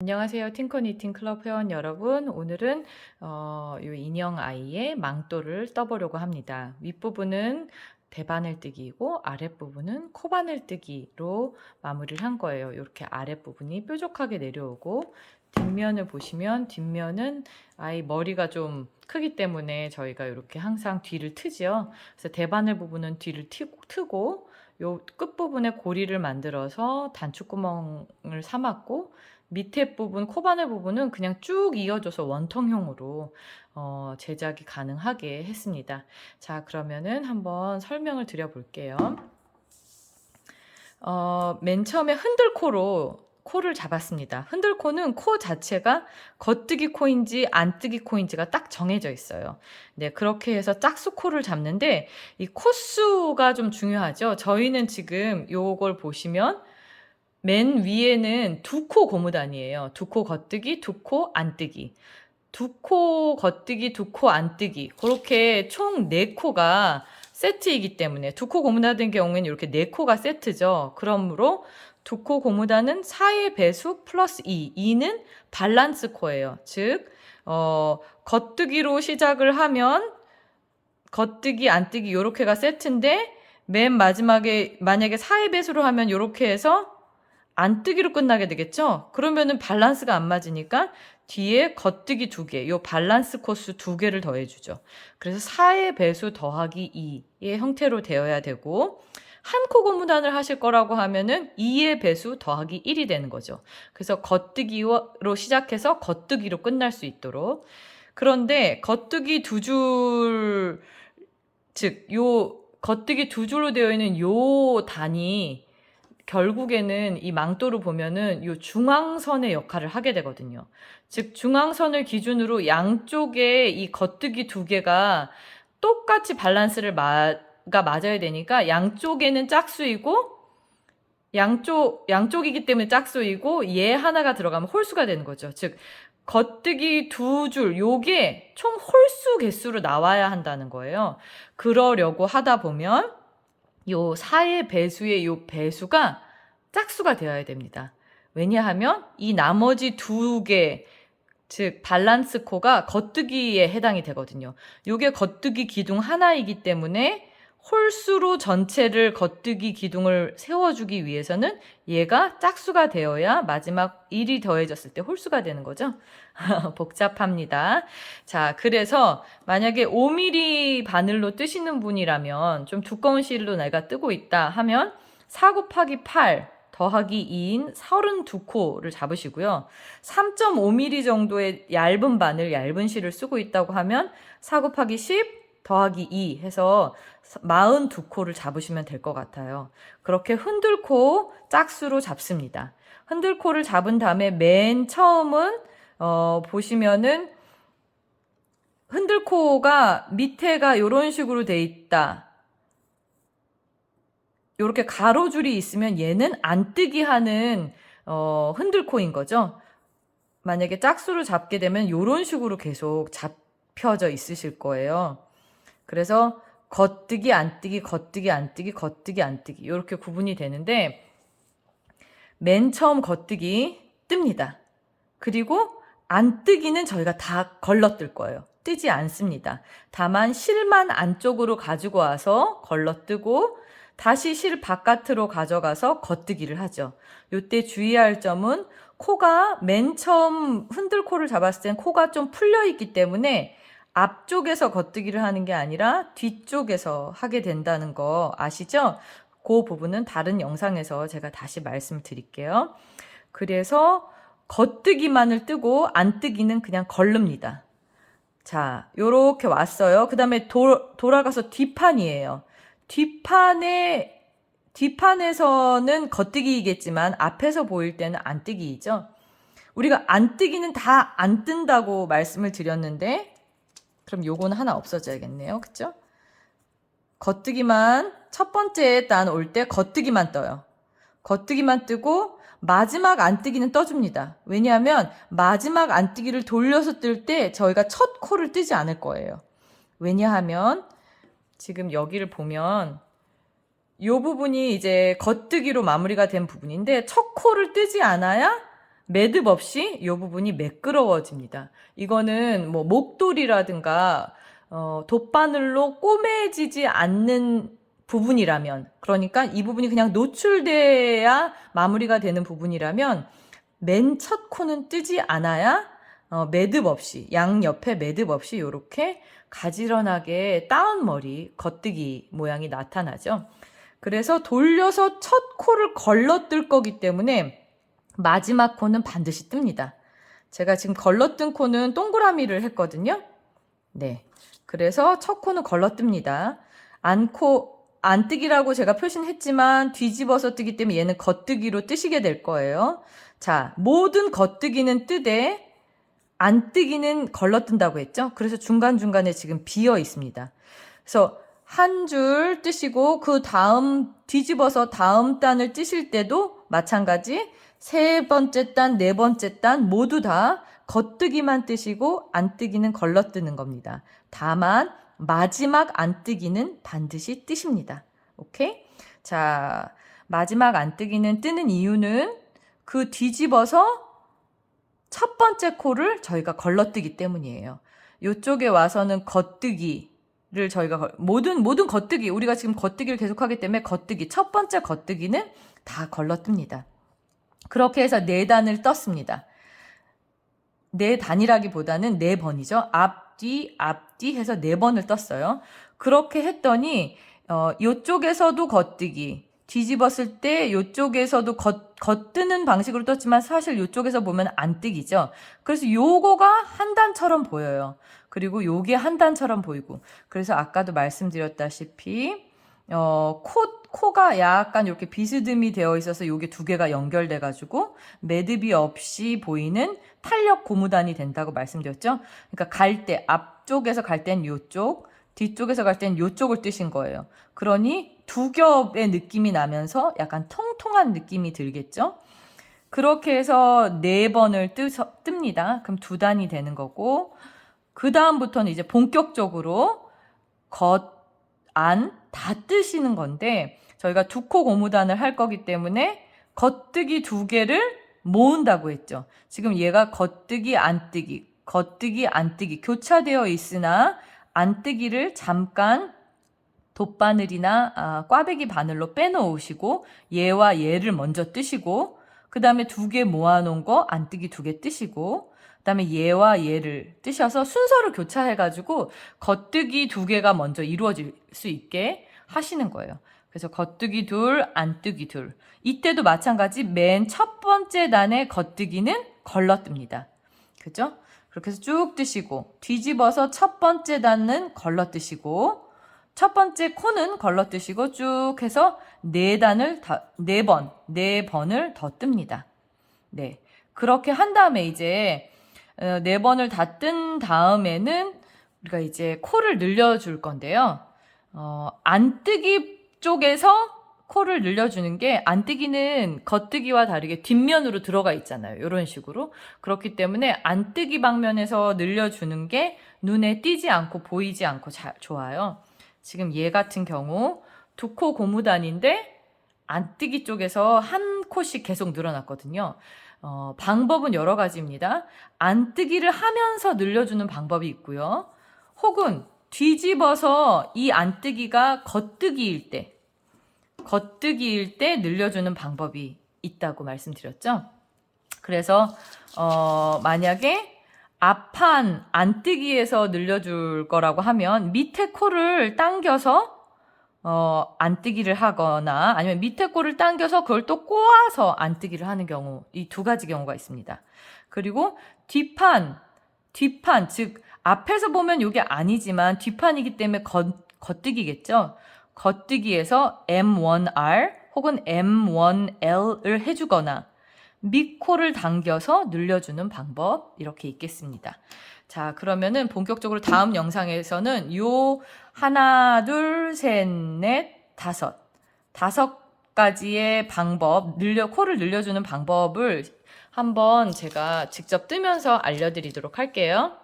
안녕하세요. 팅커니팅 클럽 회원 여러분. 오늘은 요 인형 아이의 망토를 떠보려고 합니다. 윗부분은 대바늘 뜨기이고 아랫부분은 코바늘 뜨기로 마무리를 한 거예요. 이렇게 아랫부분이 뾰족하게 내려오고 뒷면을 보시면 뒷면은 아이 머리가 좀 크기 때문에 저희가 이렇게 항상 뒤를 트죠. 그래서 대바늘 부분은 뒤를 트고 요 끝부분에 고리를 만들어서 단추구멍을 삼았고 밑에 부분, 코바늘 부분은 그냥 쭉 이어져서 원통형으로 제작이 가능하게 했습니다. 자, 그러면은 한번 설명을 드려볼게요. 맨 처음에 흔들코로 코를 잡았습니다. 흔들코는 코 자체가 겉뜨기 코인지 안뜨기 코인지가 딱 정해져 있어요. 네, 그렇게 해서 짝수코를 잡는데 이 코수가 좀 중요하죠. 저희는 지금 요걸 보시면 맨 위에는 두 코 고무단이에요. 두 코 겉뜨기, 두 코 안뜨기. 두 코 겉뜨기, 두 코 안뜨기. 그렇게 총 4코가 세트이기 때문에 두 코 고무단인 경우에는 이렇게 4코가 세트죠. 그러므로 두 코 고무단은 4의 배수 플러스 2. 2는 밸런스 코예요. 즉 겉뜨기로 시작을 하면 겉뜨기, 안뜨기 요렇게가 세트인데 맨 마지막에 만약에 4의 배수로 하면 요렇게 해서 안뜨기로 끝나게 되겠죠? 그러면은 밸런스가 안 맞으니까 뒤에 겉뜨기 2개, 요 밸런스 코스 2개를 더해주죠. 그래서 4의 배수 더하기 2의 형태로 되어야 되고, 한 코 고무단을 하실 거라고 하면은 2의 배수 더하기 1이 되는 거죠. 그래서 겉뜨기로 시작해서 겉뜨기로 끝날 수 있도록. 그런데 겉뜨기 2줄, 즉, 요 겉뜨기 2줄로 되어 있는 요 단이 결국에는 이 망토를 보면은 요 중앙선의 역할을 하게 되거든요. 즉 중앙선을 기준으로 양쪽에 이 겉뜨기 2개가 똑같이 밸런스를 맞아야 되니까 양쪽에는 짝수이고 양쪽이기 때문에 짝수이고 얘 하나가 들어가면 홀수가 되는 거죠. 즉 겉뜨기 2줄 요게 총 홀수 개수로 나와야 한다는 거예요. 그러려고 하다 보면 요 4의 배수의 요 배수가 짝수가 되어야 됩니다. 왜냐하면 이 나머지 2개, 즉 밸런스 코가 겉뜨기에 해당이 되거든요. 요게 겉뜨기 기둥 하나이기 때문에 홀수로 전체를 겉뜨기 기둥을 세워주기 위해서는 얘가 짝수가 되어야 마지막 1이 더해졌을 때 홀수가 되는 거죠. 복잡합니다. 자, 그래서 만약에 5mm 바늘로 뜨시는 분이라면 좀 두꺼운 실로 내가 뜨고 있다 하면 4 곱하기 8 더하기 2인 32코를 잡으시고요. 3.5mm 정도의 얇은 바늘, 얇은 실을 쓰고 있다고 하면 4 곱하기 10 더하기 2 해서 42코를 잡으시면 될 것 같아요. 그렇게 흔들코 짝수로 잡습니다. 흔들코를 잡은 다음에 맨 처음은 보시면은 흔들코가 밑에가 이런 식으로 돼 있다. 이렇게 가로줄이 있으면 얘는 안뜨기 하는 흔들코인 거죠. 만약에 짝수로 잡게 되면 이런 식으로 계속 잡혀져 있으실 거예요. 그래서 겉뜨기, 안뜨기, 겉뜨기, 안뜨기, 겉뜨기, 안뜨기 이렇게 구분이 되는데 맨 처음 겉뜨기 뜹니다. 그리고 안뜨기는 저희가 다 걸러뜰 거예요. 뜨지 않습니다. 다만 실만 안쪽으로 가지고 와서 걸러뜨고 다시 실 바깥으로 가져가서 겉뜨기를 하죠. 이때 주의할 점은 코가 맨 처음 흔들코를 잡았을 땐 코가 좀 풀려 있기 때문에 앞쪽에서 겉뜨기를 하는 게 아니라 뒤쪽에서 하게 된다는 거 아시죠? 그 부분은 다른 영상에서 제가 다시 말씀드릴게요. 그래서 겉뜨기만을 뜨고 안뜨기는 그냥 걸릅니다. 자, 요렇게 왔어요. 그 다음에 돌아가서 뒷판이에요. 뒷판에서는 겉뜨기이겠지만 앞에서 보일 때는 안뜨기이죠. 우리가 안뜨기는 다 안 뜬다고 말씀을 드렸는데 그럼 요거는 하나 없어져야겠네요. 그쵸? 겉뜨기만 첫 번째 단 올 때 겉뜨기만 떠요. 겉뜨기만 뜨고 마지막 안뜨기는 떠줍니다. 왜냐하면 마지막 안뜨기를 돌려서 뜰 때 저희가 첫 코를 뜨지 않을 거예요. 왜냐하면 지금 여기를 보면 이 부분이 이제 겉뜨기로 마무리가 된 부분인데 첫 코를 뜨지 않아야 매듭 없이 이 부분이 매끄러워집니다. 이거는 뭐 목도리라든가 돗바늘로 꼬매지지 않는 부분이라면, 그러니까 이 부분이 그냥 노출돼야 마무리가 되는 부분이라면 맨 첫 코는 뜨지 않아야 매듭 없이, 양옆에 매듭 없이 이렇게 가지런하게 다운머리, 겉뜨기 모양이 나타나죠. 그래서 돌려서 첫 코를 걸러뜰 거기 때문에 마지막 코는 반드시 뜹니다. 제가 지금 걸러뜬 코는 동그라미를 했거든요. 네. 그래서 첫 코는 걸러뜹니다. 안뜨기라고 제가 표시는 했지만 뒤집어서 뜨기 때문에 얘는 겉뜨기로 뜨시게 될 거예요. 자, 모든 겉뜨기는 뜨되 안뜨기는 걸러뜬다고 했죠. 그래서 중간중간에 지금 비어 있습니다. 그래서 한 줄 뜨시고 그 다음 뒤집어서 다음 단을 뜨실 때도 마찬가지 세 번째 단, 네 번째 단 모두 다 겉뜨기만 뜨시고 안뜨기는 걸러뜨는 겁니다. 다만 마지막 안뜨기는 반드시 뜨십니다. 오케이? 자, 마지막 안뜨기는 뜨는 이유는 그 뒤집어서 첫 번째 코를 저희가 걸러뜨기 때문이에요. 이쪽에 와서는 겉뜨기를 저희가 모든 겉뜨기, 우리가 지금 겉뜨기를 계속하기 때문에 겉뜨기, 첫 번째 겉뜨기는 다 걸러뜹니다. 그렇게 해서 4단을 떴습니다. 4단이라기보다는 4번이죠. 앞뒤 해서 4번을 떴어요. 그렇게 했더니 이쪽에서도 겉뜨기, 뒤집었을 때 이쪽에서도 겉뜨는 방식으로 떴지만 사실 이쪽에서 보면 안 뜨기죠. 그래서 요거가 한 단처럼 보여요. 그리고 요게 한 단처럼 보이고. 그래서 아까도 말씀드렸다시피 코가 약간 이렇게 비스듬히 되어 있어서 요게 두 개가 연결돼 가지고 매듭이 없이 보이는 탄력 고무단이 된다고 말씀드렸죠. 그러니까 갈 때 앞쪽에서 갈 땐 요쪽, 뒤쪽에서 갈 땐 요쪽을 뜨신 거예요. 그러니 두 겹의 느낌이 나면서 약간 통통한 느낌이 들겠죠. 그렇게 해서 4번을 뜹니다. 그럼 2단이 되는 거고, 그 다음부터는 이제 본격적으로 겉, 안 다 뜨시는 건데, 저희가 2코 고무단을 할 거기 때문에 겉뜨기 2개를 모은다고 했죠. 지금 얘가 겉뜨기, 안뜨기, 겉뜨기, 안뜨기 교차되어 있으나 안뜨기를 잠깐 돗바늘이나 꽈배기 바늘로 빼놓으시고 얘와 얘를 먼저 뜨시고 그 다음에 2개 모아놓은 거 안뜨기 2개 뜨시고 그 다음에 얘와 얘를 뜨셔서 순서를 교차해가지고 겉뜨기 2개가 먼저 이루어질 수 있게 하시는 거예요. 그래서 겉뜨기 둘, 안뜨기 둘. 이때도 마찬가지 맨 첫 번째 단의 겉뜨기는 걸러뜹니다. 그죠? 그렇게 해서 쭉 뜨시고 뒤집어서 첫 번째 단은 걸러뜨시고 첫 번째 코는 걸러뜨시고 쭉 해서 4번을 더 뜹니다. 네. 그렇게 한 다음에 이제 4번을 다 뜬 다음에는 우리가 이제 코를 늘려줄 건데요. 안뜨기 쪽에서 코를 늘려주는 게 안뜨기는 겉뜨기와 다르게 뒷면으로 들어가 있잖아요. 이런 식으로. 그렇기 때문에 안뜨기 방면에서 늘려주는 게 눈에 띄지 않고 보이지 않고 좋아요. 지금 얘 같은 경우 2코 고무단인데 안뜨기 쪽에서 한 코씩 계속 늘어났거든요. 방법은 여러 가지입니다. 안뜨기를 하면서 늘려주는 방법이 있고요. 혹은 뒤집어서 이 안뜨기가 겉뜨기일 때 늘려주는 방법이 있다고 말씀드렸죠. 그래서 만약에 앞판 안뜨기에서 늘려줄 거라고 하면 밑에 코를 당겨서 안뜨기를 하거나 아니면 밑에 코를 당겨서 그걸 또 꼬아서 안뜨기를 하는 경우, 이 2가지 경우가 있습니다. 그리고 뒷판 즉 앞에서 보면 이게 아니지만 뒷판이기 때문에 겉뜨기겠죠. 겉뜨기에서 M1R 혹은 M1L을 해주거나 밑코를 당겨서 늘려주는 방법 이렇게 있겠습니다. 자, 그러면은 본격적으로 다음 영상에서는 요 하나, 둘, 셋, 넷, 다섯 가지의 방법, 코를 늘려주는 방법을 한번 제가 직접 뜨면서 알려드리도록 할게요.